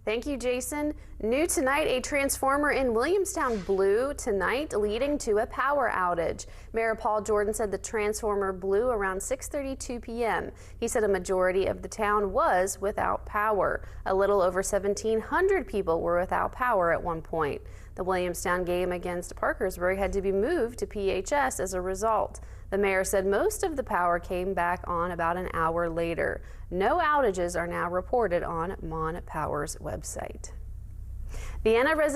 Thank you, Jason. New tonight, a transformer in Williamstown blew tonight, leading to a power outage. Mayor Paul Jordan said the transformer blew around 6:32 p.m. He said a majority of the town was without power. A little over 1,700 people were without power at one point. The Williamstown game against Parkersburg had to be moved to PHS as a result. The mayor said most of the power came back on about an hour later. No outages are now reported on Mon Power's website. Vienna residents